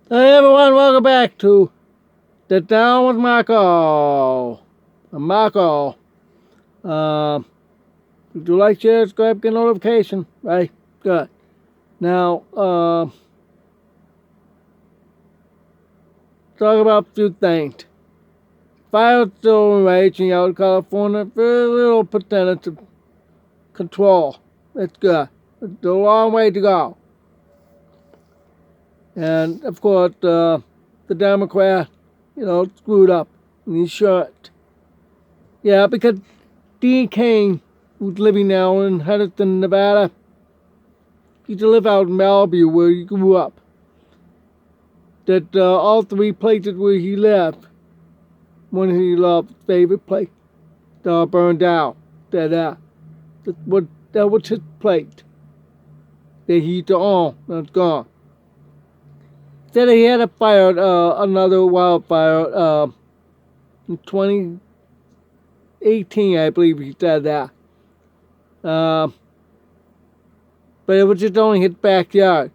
Hey everyone, welcome back to Sit Down with Marco. I'm Marco. If you like, share, subscribe, get notification. Right? Good. Now, talk about a few things. Fire still raging out in California. Very little percentage of control. It's good. It's a long way to go. And of course, the Democrat, screwed up. And he should. Yeah, because Dean Cain, who's living now in Henderson, Nevada, he used to live out in Malibu where he grew up. That all three places where he lived, one of his favorite place, all burned down. That was his place that he used to own. That's gone. Said he had a fire, another wildfire, in 2018, I believe he said that. But it was just only his backyard.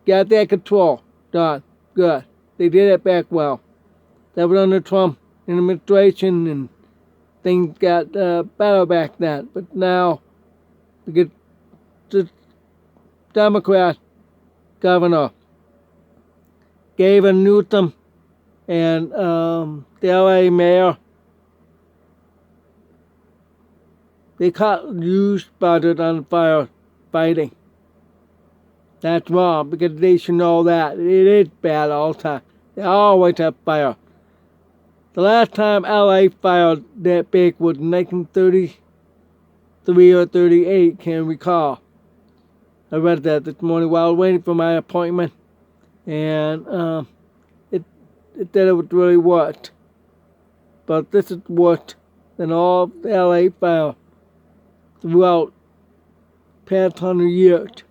Got that control. Done. Good. They did it back well. That was under Trump administration, and things got better back then. But now, we get the Democrat governor, Gavin Newsom, and the LA mayor, they cut huge budget on firefighting. That's wrong, because they should know that. It is bad all the time. They always have fire. The last time LA fire that big was 1933 or 38, can't recall. I read that this morning while waiting for my appointment. And it said it would really work. But this is worse than all the LA fire throughout past 100 years.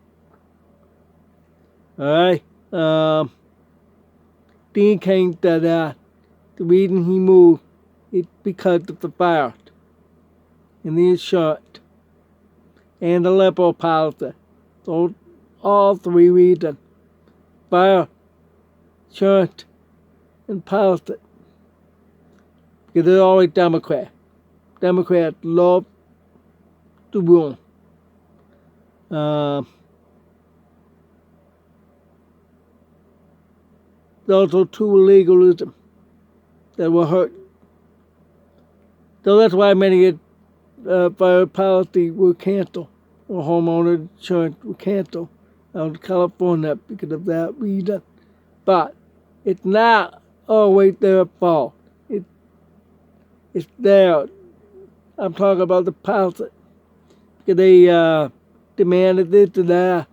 Alright? Dean Cain said that the reason he moved is because of the fire and the insurance and the liberal policy. So all three reasons. Fire, insurance, and policy. Because they're always Democrat. Democrats love to rule. There's also true legalism that will hurt. So that's why many fire policy were canceled, or homeowner insurance were canceled out of California because of that reason. But it's not always their fault. It's there. I'm talking about the policy. Because they demanded this and that.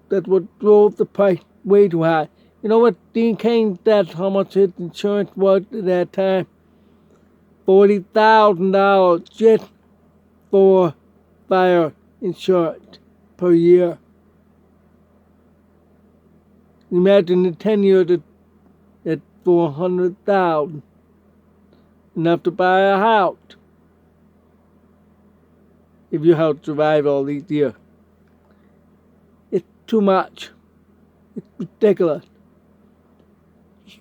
That's what drove the price way too high. You know what Dean Cain said how much his insurance was at that time? $40,000 just for fire insurance per year. Imagine in 10 years at $400,000. Enough to buy a house. If your house survive all these years. It's too much. It's ridiculous.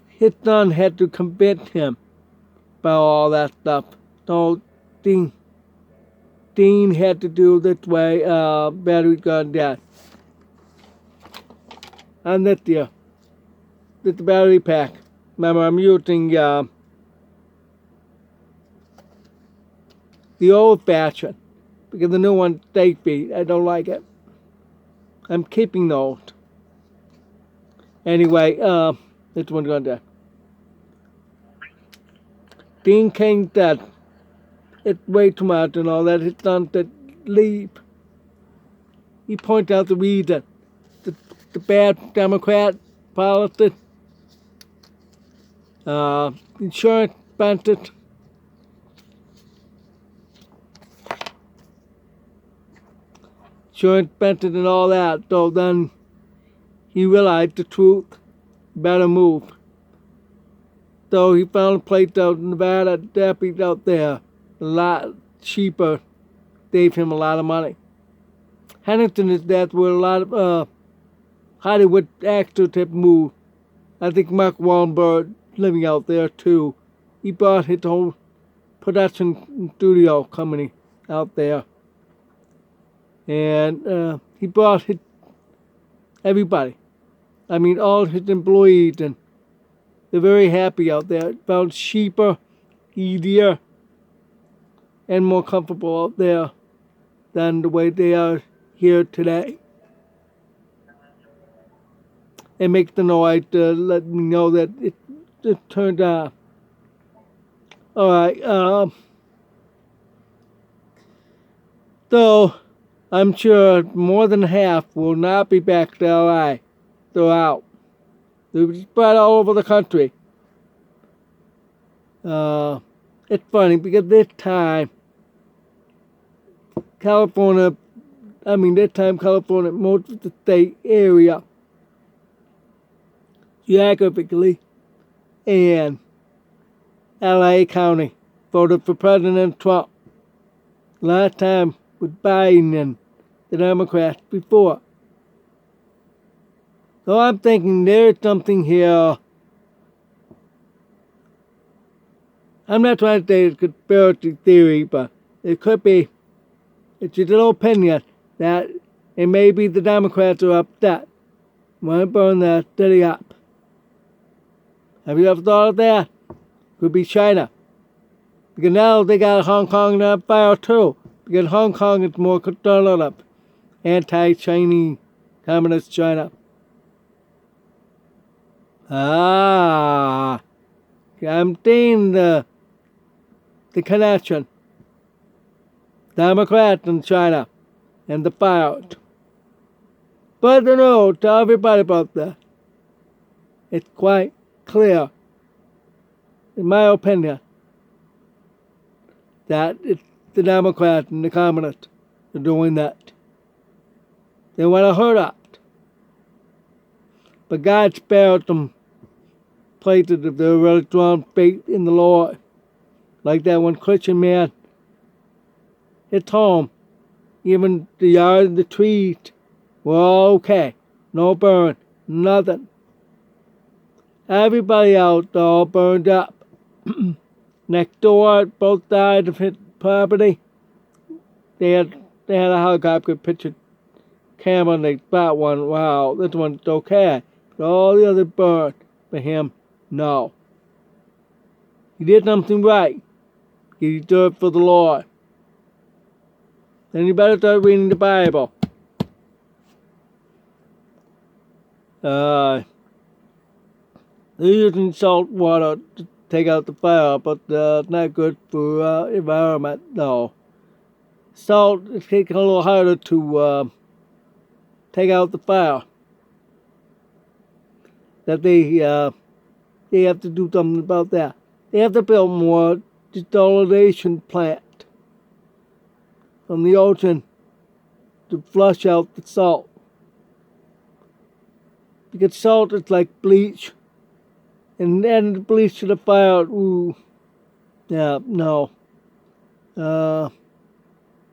His son had to convince him about all that stuff. So Dean had to do this way. Battery's gone down. And this year, this battery pack. Remember, I'm using the old fashioned because the new one's safety. I don't like it. I'm keeping those. Anyway, this one's gone down. Dean Cain said it's way too much and all that. His son said leave. He pointed out the reason. The bad Democrat policy, insurance benefits, and all that. So then he realized the truth, better move. So he found a place out in Nevada, deputies out there, a lot cheaper, saved him a lot of money. Henderson is that where a lot of Hollywood actors have moved I think Mark Wahlberg living out there too. He bought his whole production studio company out there. And he brought everybody. I mean, all his employees, and they're very happy out there. It felt cheaper, easier, and more comfortable out there than the way they are here today. It makes the noise to let me know that it turned on. All right. So I'm sure more than half will not be back to LA. They're out. They're spread all over the country. It's funny because this time California, most of the state area, geographically, and LA County voted for President Trump. Last time with Biden and the Democrats before. So I'm thinking there's something here. I'm not trying to say it's a conspiracy theory, but it could be. It's a little opinion that it may be the Democrats are upset. Want to burn that city up. Have you ever thought of that? Could be China. Because now they got Hong Kong on fire too. Because Hong Kong is more conservative, anti-Chinese, communist China. I'm seeing the connection. Democrats in China and the fire. But I don't know, tell everybody about that. It's quite clear, in my opinion, that it's the Democrats and the communists are doing that. They want to hurt us. But God spared them places if they're really strong faith in the Lord. Like that one Christian man, his home, even the yard and the trees were all okay. No burn, nothing. Everybody else all burned up. Next door, both sides of his property, they had a helicopter picture camera and they spot one. Wow, this one's okay. But all the others burned. For him, no. He did something right. He did it for the Lord. Then you better start reading the Bible. They're using salt water to take out the fire, but it's not good for environment, no. Salt is taking a little harder to take out the fire. That they have to do something about that. They have to build more desalination plant from the ocean to flush out the salt. Because salt is like bleach. And then the bleach to the fire, ooh. Yeah, no. I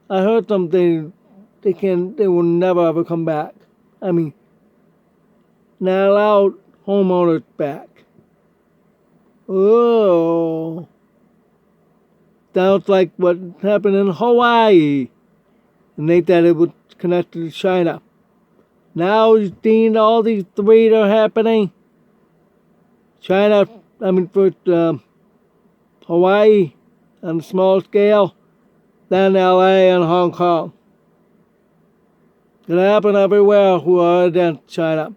heard something, they will never ever come back. I mean, not allowed homeowners back. Oh. Sounds like what happened in Hawaii. And they thought it was connected to China. Now you've seen all these three that are happening. China, first Hawaii on a small scale, then LA and Hong Kong. It happened everywhere who are against China.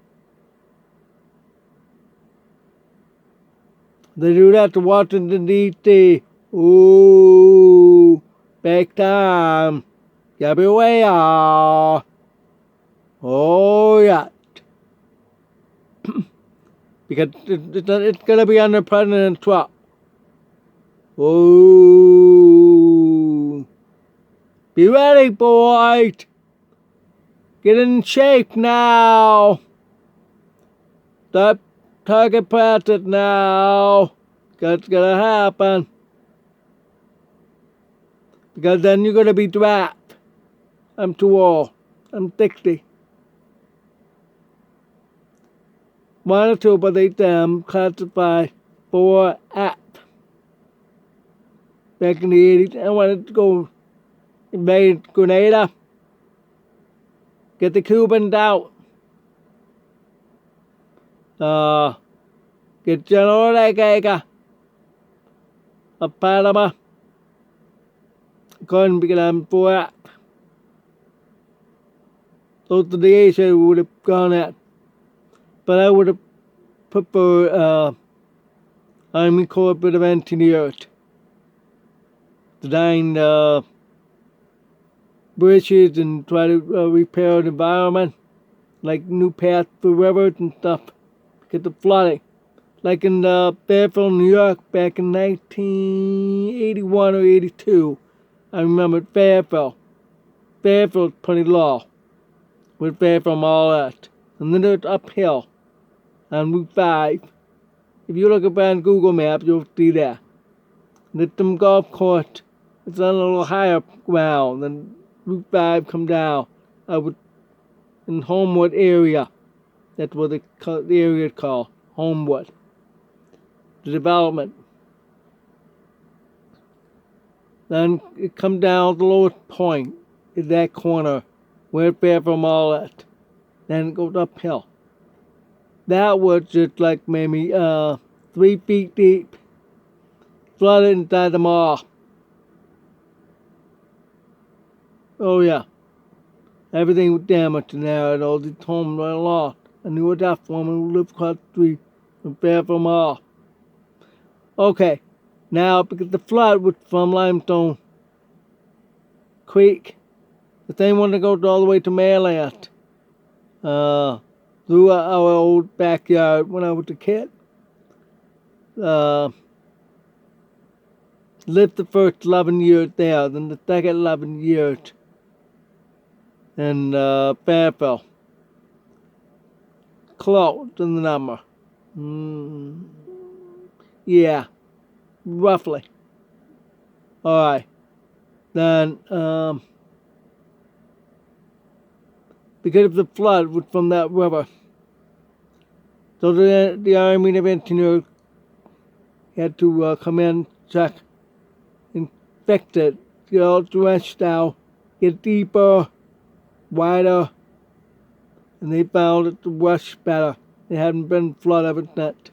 They do that to Washington, D.C. Ooh, big time. Everywhere. Oh, yeah. Because it's going to be under President Trump. Ooh. Be ready, boys. Get in shape now. Start target practice now. That's going to happen. Because then you're going to be trapped. I'm too old. I'm 60. Monitor by the dam classified for app. Back in the 80s, I wanted to go invade Grenada, get the Cubans out, get General Ortega of Panama, couldn't become for app. Those are the Asia we would have gone at. But I would have preferred Army Corps of Engineers. Design bridges and try to repair the environment, like new paths for rivers and stuff, because of flooding. Like in Fairfield, New York, back in 1981 or 82, I remember Fairfield. Fairfield's pretty low, with Fairfield Mall at. And then it's uphill on Route 5. If you look up on Google Maps, you'll see that. There's some golf course. It's on a little higher ground than Route 5 come down. In Homewood area. That's what the area is called. Homewood. The development. Then it comes down the lowest point is that corner where Fairfield Mall at. Then it goes uphill. That was just like maybe 3 feet deep. Flooded inside the mall. Oh yeah. Everything was damaged in there and all these homes were lost. I knew a deaf woman who lived across the street from Fairfield Mall. Okay. Now, because the flood was from Limestone Creek, the same one that goes all the way to Maryland, through our old backyard when I was a kid. Lived the first 11 years there, then the second 11 years in Fairfield. Close in the number. Yeah, roughly. Alright. Then, because of the flood was from that river, so the Army of Engineers had to come in, check, and fix it, get all dredged out, get deeper, wider, and they found it to rush better. It hadn't been flooded ever since.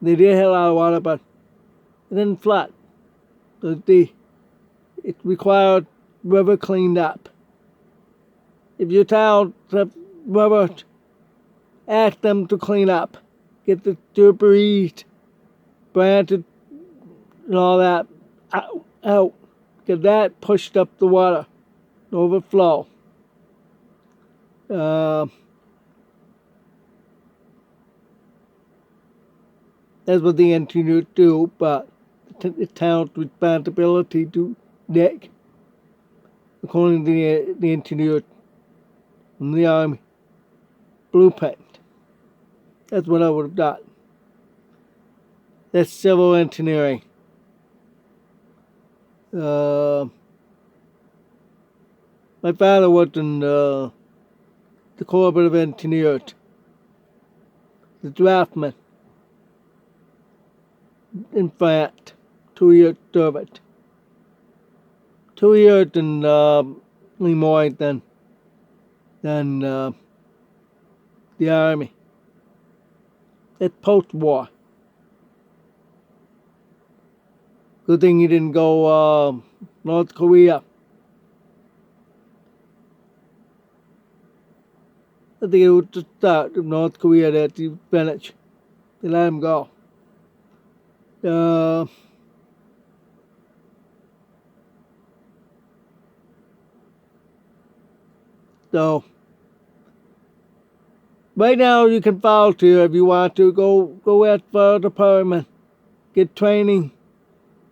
They did have a lot of water, but it didn't flood. So it required river cleaned up. If you tell the river, ask them to clean up, get the debris, branches, and all that out, because that pushed up the water, overflow. That's what the engineers do, but it's town's responsibility to dig, according to the engineers from the Army blueprint. That's what I would have done. That's civil engineering. My father was in the Corps of Engineers, the draftman in France, 2 years service. 2 years in Lemoyne, then the Army. It's post-war. Good thing he didn't go North Korea. I think it was the start of North Korea that he finished. They let him go. So right now you can volunteer if you want to. Go at fire department, get training.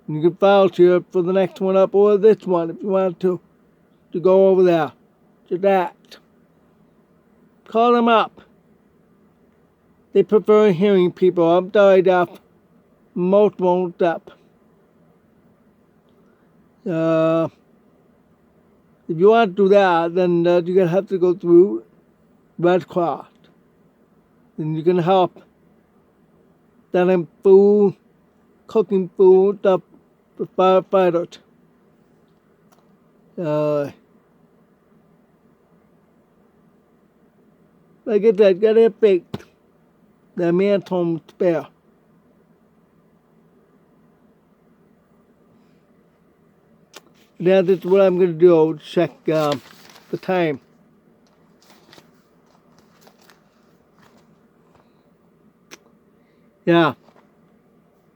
You can volunteer for the next one up or this one if you want to go over there. Just act. Call them up. They prefer hearing people. I'm sorry, deaf. Most won't up. If you want to do that, then you're going to have to go through Red Cross. and you can help selling food, cooking food stuff for firefighters. Like I said, get it fixed. The man's home spare. Now this is what I'm going to do. I'll check the time. Yeah,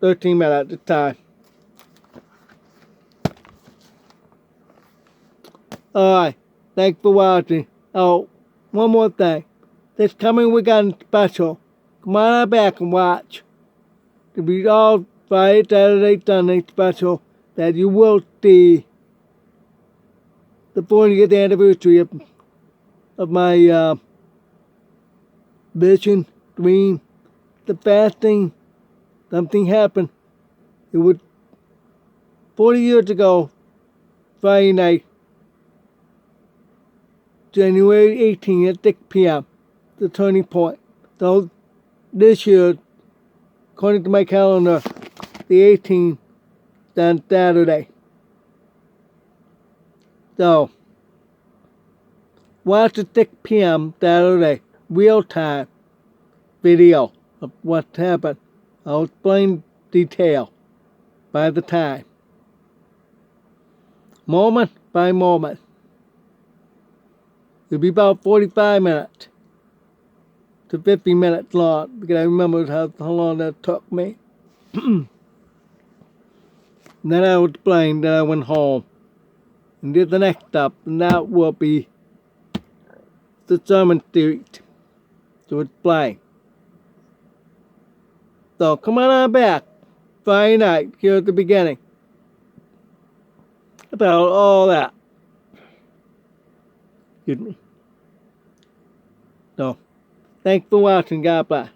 13 minutes at the time. Alright, thanks for watching. Oh, one more thing. This coming weekend special. Come on back and watch. It'll be all Friday, Saturday, Sunday special that you will see the 40th anniversary of my vision, dream, the fasting. Something happened. It was 40 years ago, Friday night, January 18th at 6 p.m., the turning point. So this year, according to my calendar, the 18th, on Saturday. So, watch the 6 p.m. Saturday, real time video of what happened. I'll explain detail by the time. Moment by moment. It'll be about 45 minutes to 50 minutes long, because I remember how long that took me. Then I would explain that I went home and did the next step, and that will be the sermon series to explain. So come on back Friday night here at the beginning about all that. Excuse me. So, thanks for watching. God bless.